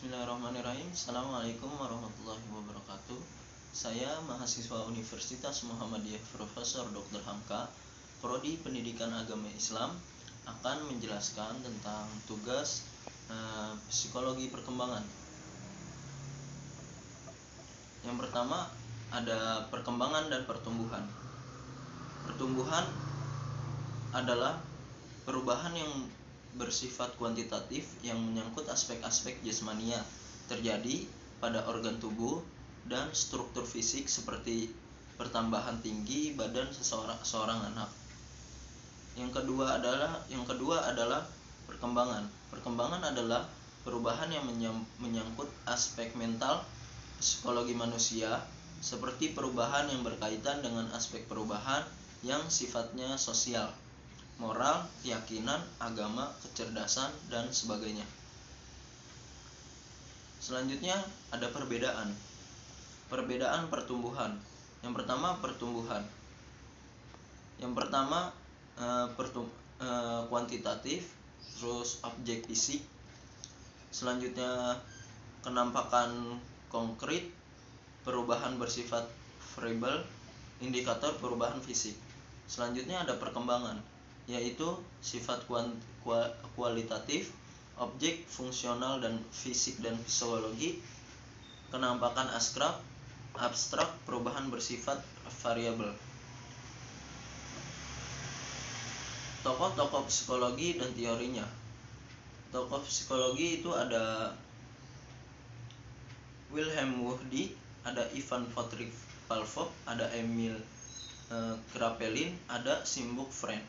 Bismillahirrahmanirrahim. Assalamualaikum warahmatullahi wabarakatuh. Saya mahasiswa Universitas Muhammadiyah Profesor Dr. Hamka, Prodi Pendidikan Agama Islam, akan menjelaskan tentang tugas psikologi perkembangan. Yang pertama ada perkembangan dan pertumbuhan. Pertumbuhan adalah perubahan yang bersifat kuantitatif yang menyangkut aspek-aspek jasmania terjadi pada organ tubuh dan struktur fisik seperti pertambahan tinggi badan seorang anak. Yang kedua adalah perkembangan. Perkembangan adalah perubahan yang menyangkut aspek mental psikologi manusia seperti perubahan yang berkaitan dengan aspek perubahan yang sifatnya sosial, moral, keyakinan, agama, kecerdasan, dan sebagainya. Selanjutnya ada perbedaan pertumbuhan. Yang pertama pertumbuhan. Yang pertama kuantitatif, terus objek fisik. Selanjutnya kenampakan konkret, perubahan bersifat variabel, indikator perubahan fisik. Selanjutnya ada perkembangan, yaitu sifat kualitatif, objek fungsional dan fisik dan psikologi, kenampakan abstrak, perubahan bersifat variabel. Tokoh-tokoh psikologi dan teorinya. Tokoh psikologi itu ada Wilhelm Wundt, ada Ivan Fredrik Pavlov, ada Emil Kraepelin, ada Sigmund Freud.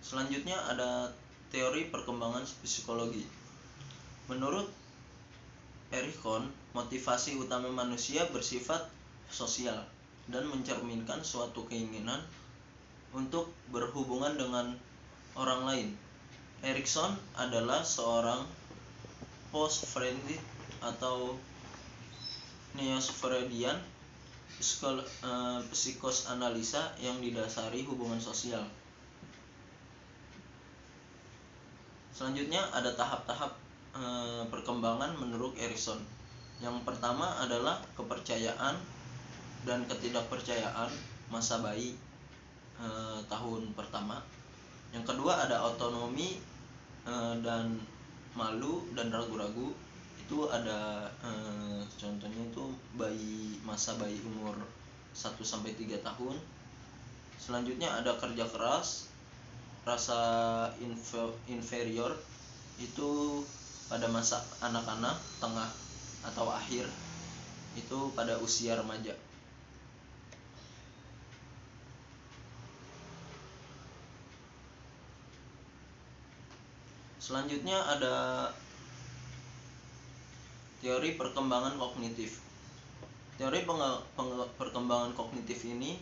Selanjutnya ada teori perkembangan psikologi. Menurut Erikson, motivasi utama manusia bersifat sosial dan mencerminkan suatu keinginan untuk berhubungan dengan orang lain. Erikson adalah seorang post-Freudian atau neo-Freudian psikosanalisa yang didasari hubungan sosial. Selanjutnya ada tahap-tahap perkembangan menurut Erikson. Yang pertama adalah kepercayaan dan ketidakpercayaan masa bayi tahun pertama. Yang kedua ada otonomi dan malu dan ragu-ragu. Itu ada contohnya itu masa bayi umur 1-3 tahun. Selanjutnya ada kerja keras, rasa inferior itu pada masa anak-anak, tengah atau akhir, itu pada usia remaja. Selanjutnya ada teori perkembangan kognitif. Teori perkembangan kognitif ini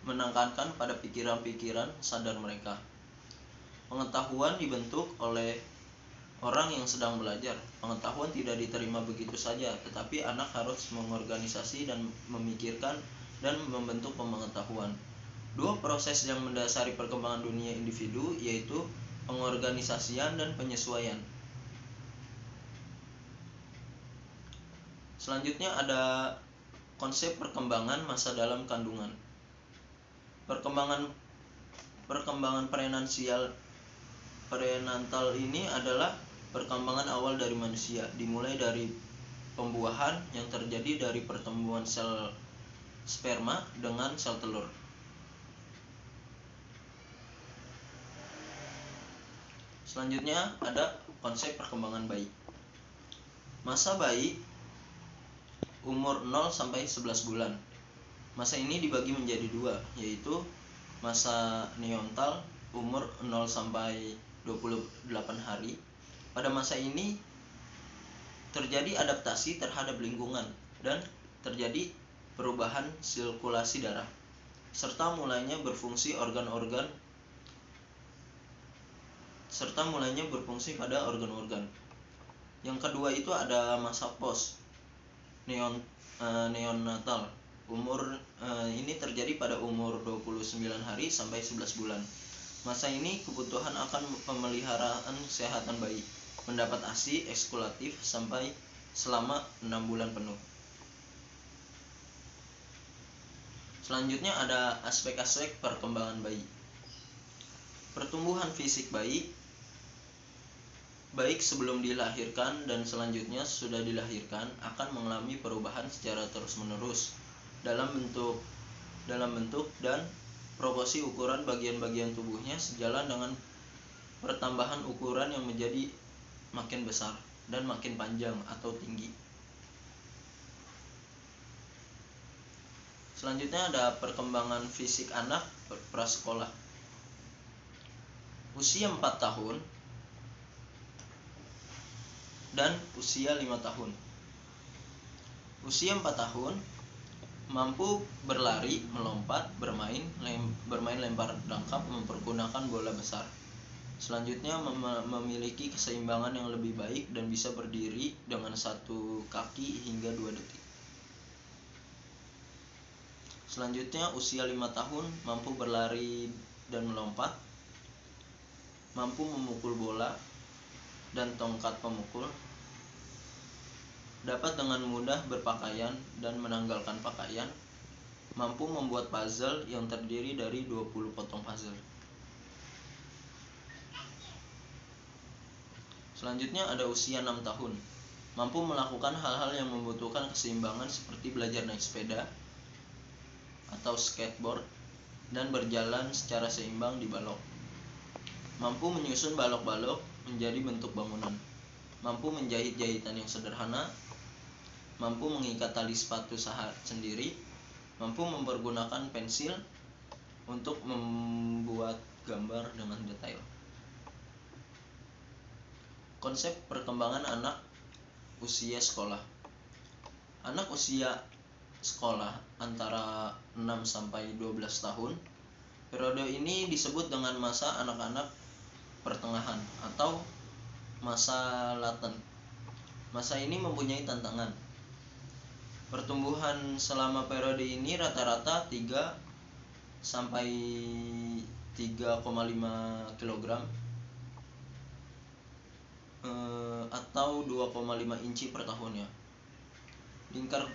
menekankan pada pikiran-pikiran sadar mereka. Pengetahuan dibentuk oleh orang yang sedang belajar. Pengetahuan tidak diterima begitu saja, tetapi anak harus mengorganisasi dan memikirkan dan membentuk pengetahuan. Dua proses yang mendasari perkembangan dunia individu yaitu pengorganisasian dan penyesuaian. Selanjutnya ada konsep perkembangan masa dalam kandungan. Perkembangan prenatal ini adalah perkembangan awal dari manusia, dimulai dari pembuahan yang terjadi dari pertemuan sel sperma dengan sel telur. Selanjutnya ada konsep perkembangan bayi. Masa bayi umur 0-11 bulan. Masa ini dibagi menjadi dua, yaitu masa neonatal umur 0-28 hari. Pada masa ini terjadi adaptasi terhadap lingkungan dan terjadi perubahan sirkulasi darah serta mulainya berfungsi pada organ-organ. Yang kedua itu ada masa post neonatal Ini terjadi pada umur 29 hari sampai 11 bulan. Masa ini kebutuhan akan pemeliharaan kesehatan bayi, mendapat ASI ekskulatif sampai selama 6 bulan penuh. Selanjutnya ada aspek-aspek perkembangan bayi. Pertumbuhan fisik bayi, baik sebelum dilahirkan dan selanjutnya sudah dilahirkan, akan mengalami perubahan secara terus-menerus dalam bentuk dan proporsi ukuran bagian-bagian tubuhnya sejalan dengan pertambahan ukuran yang menjadi makin besar dan makin panjang atau tinggi. Selanjutnya ada perkembangan fisik anak prasekolah. Usia 4 tahun dan usia 5 tahun. Usia 4 tahun mampu berlari, melompat, bermain lempar dangkap mempergunakan bola besar. Selanjutnya memiliki keseimbangan yang lebih baik dan bisa berdiri dengan satu kaki hingga 2 detik. Selanjutnya usia 5 tahun mampu berlari dan melompat, mampu memukul bola dan tongkat pemukul, dapat dengan mudah berpakaian dan menanggalkan pakaian, mampu membuat puzzle yang terdiri dari 20 potong puzzle. Selanjutnya ada usia 6 tahun, mampu melakukan hal-hal yang membutuhkan keseimbangan seperti belajar naik sepeda atau skateboard dan berjalan secara seimbang di balok. Mampu menyusun balok-balok menjadi bentuk bangunan, mampu menjahit jahitan yang sederhana, mampu mengikat tali sepatu sendiri, mampu mempergunakan pensil untuk membuat gambar dengan detail. Konsep perkembangan anak usia sekolah. Anak usia sekolah antara 6 sampai 12 tahun. Periode ini disebut dengan masa anak-anak pertengahan atau masa laten. Masa ini mempunyai tantangan. Pertumbuhan selama periode ini rata-rata 3 sampai 3,5 kg atau 2,5 inci per tahunnya. Lingkaran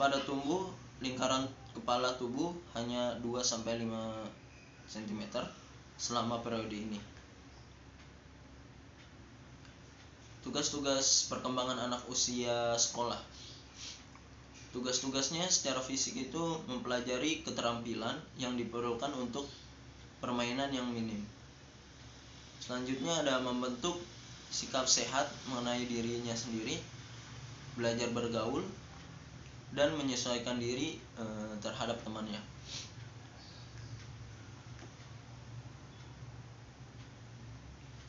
kepala tubuh hanya 2 sampai 5 cm selama periode ini. Tugas-tugas perkembangan anak usia sekolah. Tugas-tugasnya secara fisik itu mempelajari keterampilan yang diperlukan untuk permainan yang minim. Selanjutnya ada membentuk sikap sehat mengenai dirinya sendiri, belajar bergaul, dan menyesuaikan diri terhadap temannya.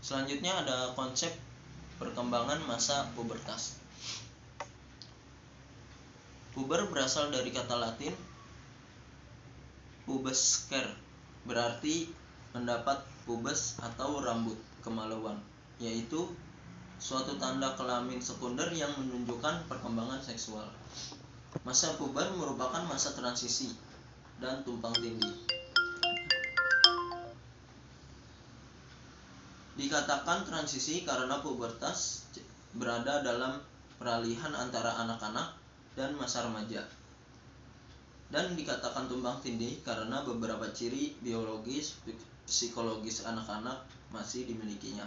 Selanjutnya ada konsep perkembangan masa pubertas. Puber berasal dari kata Latin pubescere, berarti mendapat pubes atau rambut kemaluan, yaitu suatu tanda kelamin sekunder yang menunjukkan perkembangan seksual. Masa puber merupakan masa transisi dan tumpang tindih. Dikatakan transisi karena pubertas berada dalam peralihan antara anak-anak dan masa remaja. Dan dikatakan tumpang tindih karena beberapa ciri biologis, psikologis anak-anak masih dimilikinya,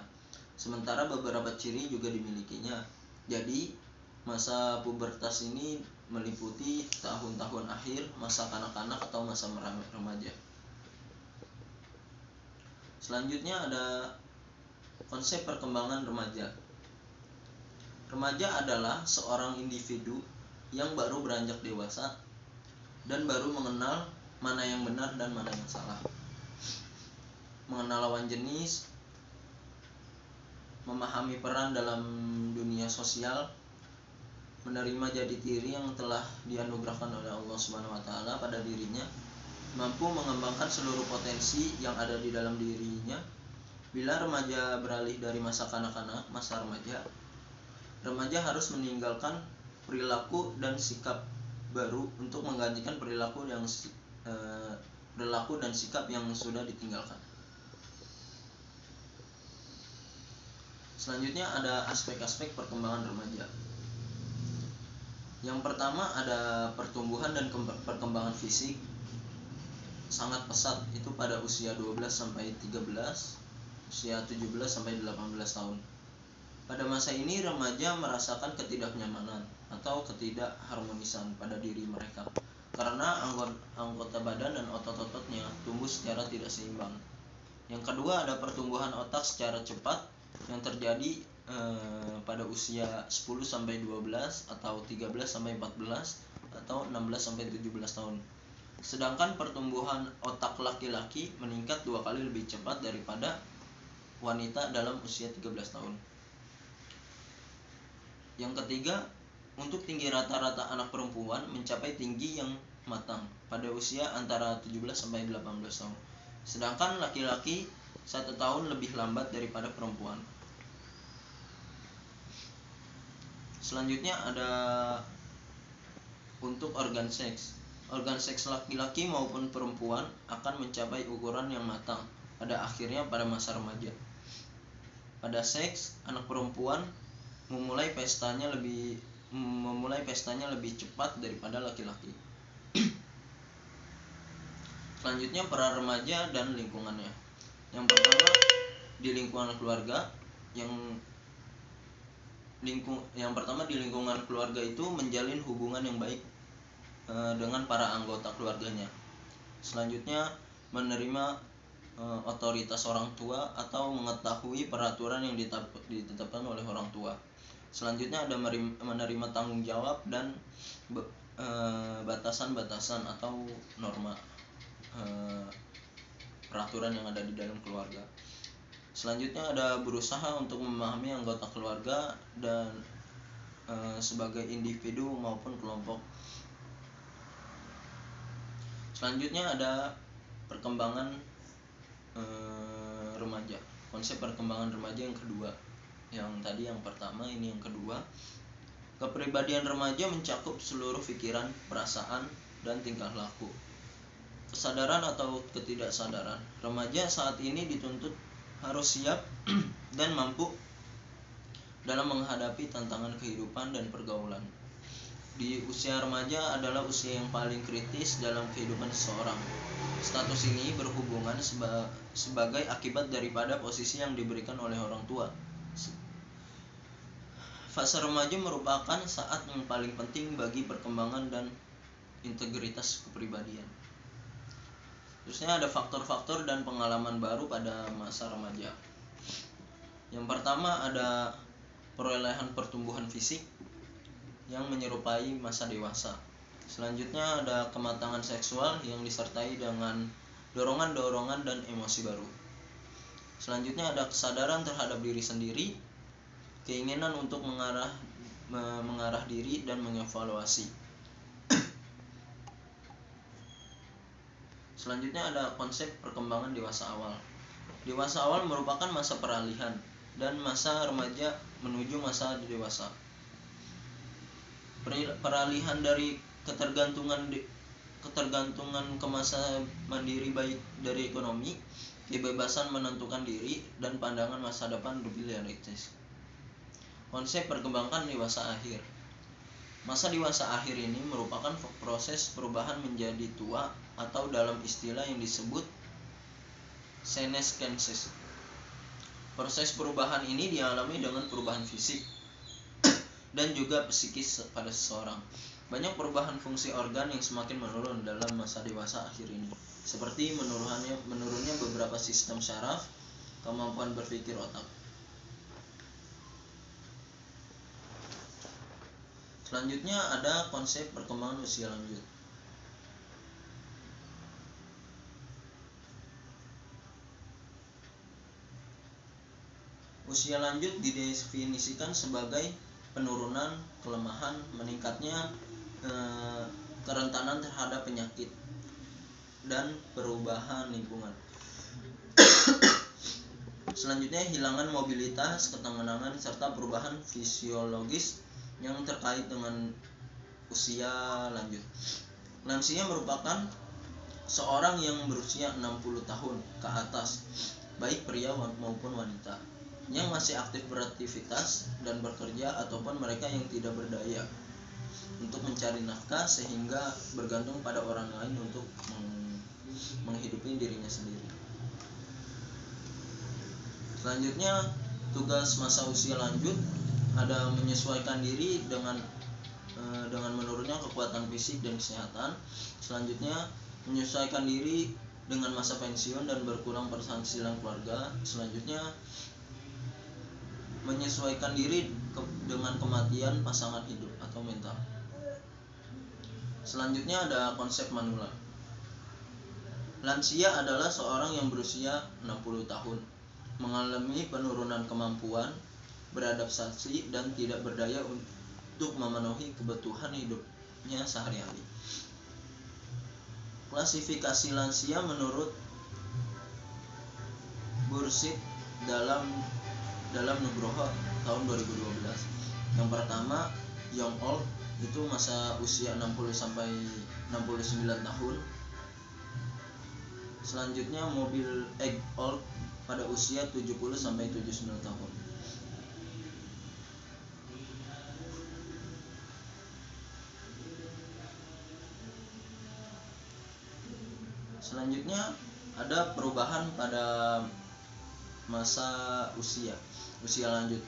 sementara beberapa ciri juga dimilikinya. Jadi masa pubertas ini meliputi tahun-tahun akhir masa kanak-kanak atau masa remaja. Selanjutnya ada konsep perkembangan remaja. Remaja adalah seorang individu yang baru beranjak dewasa dan baru mengenal mana yang benar dan mana yang salah, mengenal lawan jenis, memahami peran dalam dunia sosial, menerima jati diri yang telah dianugerahkan oleh Allah Subhanahu wa taala pada dirinya, mampu mengembangkan seluruh potensi yang ada di dalam dirinya. Bila remaja beralih dari masa kanak-kanak, masa remaja harus meninggalkan perilaku dan sikap baru untuk menggantikan perilaku dan sikap yang sudah ditinggalkan. Selanjutnya ada aspek-aspek perkembangan remaja. Yang pertama ada pertumbuhan dan perkembangan fisik sangat pesat, itu pada usia 12 sampai 13, usia 17 sampai 18 tahun. Pada masa ini remaja merasakan ketidaknyamanan atau ketidakharmonisan pada diri mereka karena anggota badan dan otot-ototnya tumbuh secara tidak seimbang. Yang kedua ada pertumbuhan otak secara cepat yang terjadi pada usia 10 sampai 12 atau 13 sampai 14 atau 16 sampai 17 tahun. Sedangkan pertumbuhan otak laki-laki meningkat 2 kali lebih cepat daripada wanita dalam usia 13 tahun. Yang ketiga, untuk tinggi rata-rata anak perempuan mencapai tinggi yang matang pada usia antara 17 sampai 18 tahun. Sedangkan laki-laki 1 tahun lebih lambat daripada perempuan. Selanjutnya ada untuk organ seks. Organ seks laki-laki maupun perempuan akan mencapai ukuran yang matang pada akhirnya pada masa remaja. Pada seks, anak perempuan memulai pestanya lebih cepat daripada laki-laki. Selanjutnya peran remaja dan lingkungannya. Yang pertama di lingkungan keluarga. Yang pertama di lingkungan keluarga itu menjalin hubungan yang baik dengan para anggota keluarganya. Selanjutnya menerima otoritas orang tua atau mengetahui peraturan yang ditetapkan oleh orang tua. Selanjutnya ada menerima tanggung jawab dan batasan-batasan atau norma peraturan yang ada di dalam keluarga. Selanjutnya ada berusaha untuk memahami anggota keluarga dan sebagai individu maupun kelompok. Selanjutnya ada perkembangan remaja. Konsep perkembangan remaja yang kedua. Yang tadi yang pertama, ini yang kedua. Kepribadian remaja mencakup seluruh pikiran, perasaan, dan tingkah laku. Kesadaran atau ketidaksadaran. Remaja saat ini dituntut harus siap dan mampu dalam menghadapi tantangan kehidupan dan pergaulan. Di usia remaja adalah usia yang paling kritis dalam kehidupan seseorang. Status ini berhubungan sebagai akibat daripada posisi yang diberikan oleh orang tua. Fase remaja merupakan saat yang paling penting bagi perkembangan dan integritas kepribadian. Terusnya ada faktor-faktor dan pengalaman baru pada masa remaja. Yang pertama ada perolehan pertumbuhan fisik yang menyerupai masa dewasa. Selanjutnya ada kematangan seksual yang disertai dengan dorongan-dorongan dan emosi baru. Selanjutnya ada kesadaran terhadap diri sendiri, keinginan untuk mengarah diri dan mengevaluasi. Selanjutnya ada konsep perkembangan dewasa awal. Dewasa awal merupakan masa peralihan dan masa remaja menuju masa dewasa. Peralihan dari ketergantungan ke masa mandiri baik dari ekonomi, kebebasan menentukan diri, dan pandangan masa depan lebih realistis. Konsep perkembangan dewasa akhir. Masa dewasa akhir ini merupakan proses perubahan menjadi tua atau dalam istilah yang disebut senescensis. Proses perubahan ini dialami dengan perubahan fisik dan juga psikis pada seseorang. Banyak perubahan fungsi organ yang semakin menurun dalam masa dewasa akhir ini, seperti menurunnya beberapa sistem syaraf, kemampuan berpikir otak. Selanjutnya ada konsep perkembangan usia lanjut. Usia lanjut didefinisikan sebagai penurunan, kelemahan, meningkatnya kerentanan terhadap penyakit dan perubahan lingkungan. Selanjutnya hilangan mobilitas, ketenangan serta perubahan fisiologis yang terkait dengan usia lanjut. Lansia merupakan seorang yang berusia 60 tahun ke atas, baik pria maupun wanita, yang masih aktif beraktivitas dan bekerja, ataupun mereka yang tidak berdaya untuk mencari nafkah sehingga bergantung pada orang lain untuk menghidupi dirinya sendiri. Selanjutnya, tugas masa usia lanjut ada menyesuaikan diri dengan menurunnya kekuatan fisik dan kesehatan. Selanjutnya, menyesuaikan diri dengan masa pensiun dan berkurang penghasilan keluarga. Selanjutnya, menyesuaikan diri dengan kematian pasangan hidup atau mental. Selanjutnya ada konsep manula. Lansia adalah seorang yang berusia 60 tahun, mengalami penurunan kemampuan beradaptasi dan tidak berdaya untuk memenuhi kebutuhan hidupnya sehari-hari. Klasifikasi lansia menurut Bursit dalam Nugroho tahun 2012. Yang pertama, young old itu masa usia 60 sampai 69 tahun. Selanjutnya mobil age old pada usia 70 sampai 79 tahun. Selanjutnya ada perubahan pada masa usia lanjut.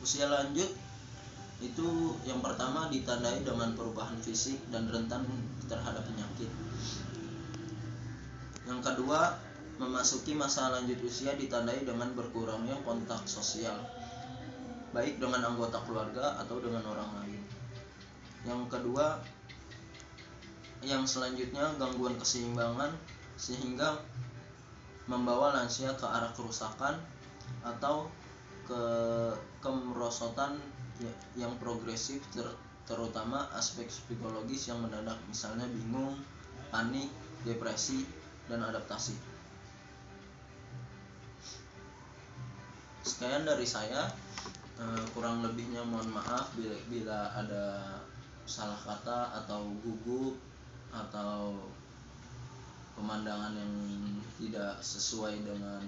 Usia lanjut itu yang pertama ditandai dengan perubahan fisik dan rentan terhadap penyakit. Yang kedua, memasuki masa lanjut usia ditandai dengan berkurangnya kontak sosial, baik dengan anggota keluarga atau dengan orang lain. Yang kedua, yang selanjutnya gangguan keseimbangan sehingga membawa lansia ke arah kerusakan atau kemerosotan yang progresif, terutama aspek psikologis yang mendadak, misalnya bingung, panik, depresi, dan adaptasi. Sekian dari saya, kurang lebihnya mohon maaf bila ada salah kata atau gugup atau pemandangan yang tidak sesuai dengan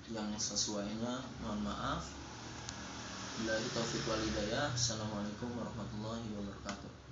yang sesuainya, mohon maaf. Billahi taufiq wal hidayah. Assalamualaikum warahmatullahi wabarakatuh.